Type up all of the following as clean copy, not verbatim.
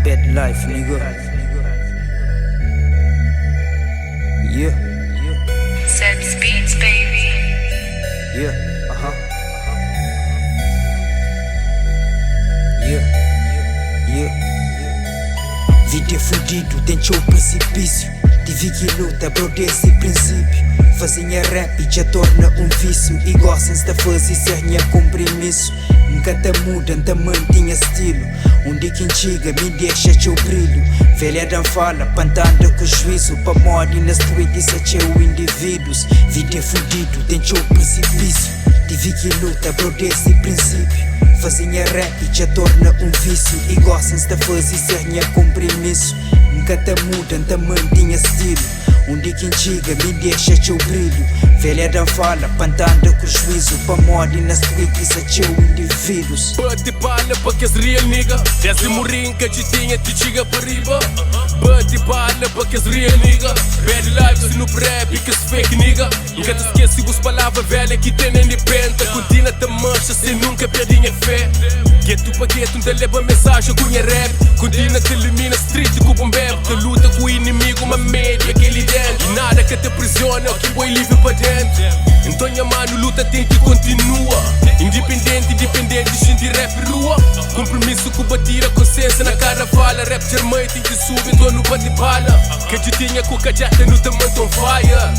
Bad life, nigga. Yeah. Seb's Beats, baby. Yeah. Vida é fudido, dentro ao precipício. Tive que luta, bro, desse princípio. Fazinha rap e já torna um vício. E gostam-se da fazer ser minha compromisso. Nunca te muda, te mantinha estilo. Onde quem chega me deixa teu brilho. Velha não fala, pantando com juízo. Pa morte nas tweets a teu indivíduos. Vida é fudido, dentro ao precipício. Tive que luta, bro, desse princípio. Fazinha rap e já torna um vício. E gostam-se da fazer ser minha compromisso. Nunca te muda, te mantinha estilo. Onde quem chega me deixa teu brilho. Velha não fala, pantando com juízo. Pa morte nas tweets a teu indivíduos. Bate bala para que és real nigga. Desce morrinca te tinha, te chega para riba. Bate bala para que és real nigga. Bad lives no rap que és fake nigga. Nunca te esquece as palavras velhas que tem nem de penta. Continua te mancha sem nunca perdinha fé. Gueto para gueto, te leva mensagem com minha rap. Continua te elimina street com o bombebo. Te luta com o inimigo, uma média que ele dentro. E nada que te aprisiona, que boi livre para dentro. Então minha mano luta tem que continua. Independente, gente rap rua. Compromisso com batir a consciência na cara fala. Rap germãe tem que subir, então no bate bala. Que te tinha com cajata no tamanho tão vaia.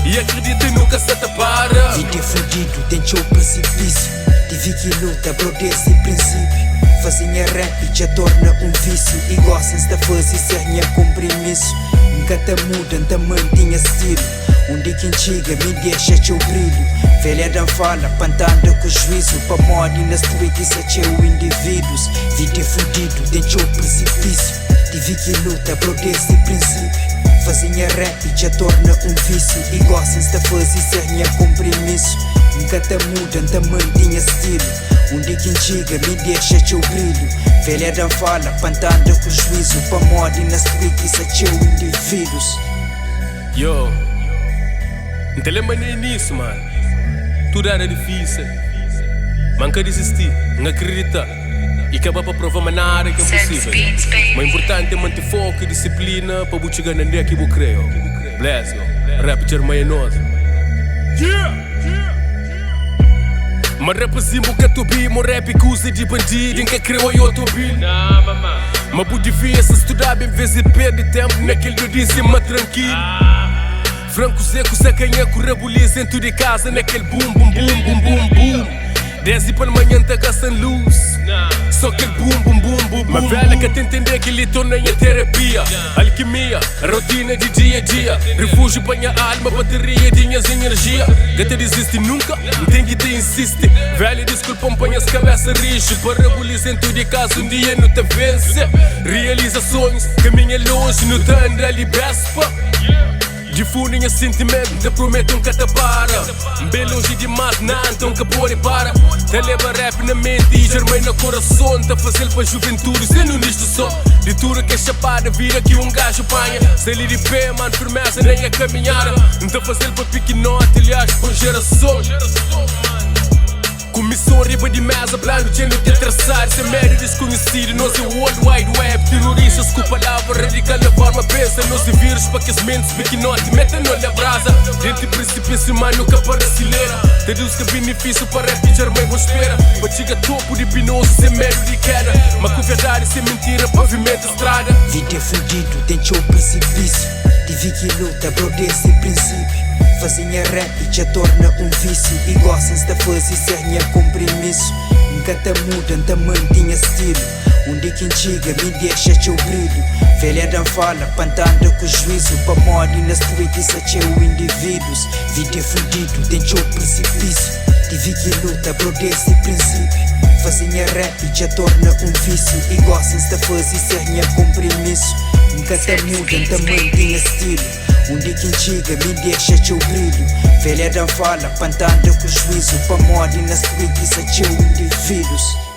E acredita nunca se te para. Vida é fudido, dentro ao precipício. Tive que luta, bro, desse princípio. Fazinha rap e já torna um vício. E gostam-se da fazer ser minha compromisso. Nunca te muda, te mantinha estilo. Onde quem chega me deixa teu brilho. Velha não fala, pantando com juízo. Pa morte nas tweets a teu indivíduos. Vida é fudido, dentro ao precipício. Tive que luta, bro, desse princípio. Fazinha rap e já torna um vício. E gostam-se da fazer ser minha compromisso. Nunca te muda, te mantinha estilo. Onde quem chega me deixa teu brilho. Velha não fala, pantando com juízo. Pa morte nas tweets a teu indivíduos. Yo, não te lembra nem nisso, mano. Tudo era difícil. Manca desistir, não acredita. E acabar para provar mais nada que é possível. Mas o importante é manter foco e disciplina para você chegar onde é que eu creio. Bless you. Rap germãe é nosso. Mas rap zimbo que tu bi, mo rap que usa de bandido, em que criou eu tô bi. Mas por devia se estudar bem vezes perde tempo naquele que eu disse, mas tranquilo. Franco seco, sacanha com rabuliz dentro de casa, naquele boom, boom, boom, boom, boom, boom. 10 para manhã tá gastando luz. Só aquele boom, boom, boom, boom, boom. Mas velha que te entender que ele torna em terapia. Alquimia, rotina de dia a dia. Refúgio para minha alma, bateria de minhas energia. Que te desiste nunca, não tem que te insiste. Velha desculpa, põe as cabeças rijo. Para rabuliz dentro de casa, um dia não te vence. Realiza sonhos, caminha longe, não te anda ali bespa. Difundem esse sentimento, te prometo nunca te para. Bem longe demais, não, então que pode para. Te leva rap na mente e germei no coração. Te fazer para a juventude, sendo nisto só. De tudo que é chapada, vira que um gajo panha. Se ele de pé, mano, firmeza, nem a caminhada. Não te fazer para pequenote, aliás, com geração. Comissão riba de mesa, plano de não te traçar. Sem médio desconhecido, nós é o World Wide Web. Terroristas com palavra radical na forma pensa. Nós é vírus para que as mentes pequenote metam-no na brasa. Dentro de precipício, mano, nunca para acelerar. Deduz que benefício para rap germãe vou espera. Para chegar topo de pinoso, sem medo de queda. Mas com verdade, sem mentira, pavimenta estrada. Vida é fudido, dentro ao precipício. Tive que luta, bro, desse princípio. Fazinha rap e já torna um vício. E gostam-se da fazer ser minha compromisso. Nunca te muda, te mantinha estilo. Onde quem chega me deixa teu brilho. Velha não fala, pantando com juízo. Pa morte nas tweets a teu indivíduos. Vida é fudido, dentro ao precipício. Tive que luta, bro, desse princípio. Fazinha rap e já torna um vício. E gostam-se da fazer ser minha compromisso. Nunca te muda, te mantinha estilo. Onde quem chega me deixa teu brilho. Velha não fala, pantando com juízo. Pa morte nas tweets a teu indivíduos.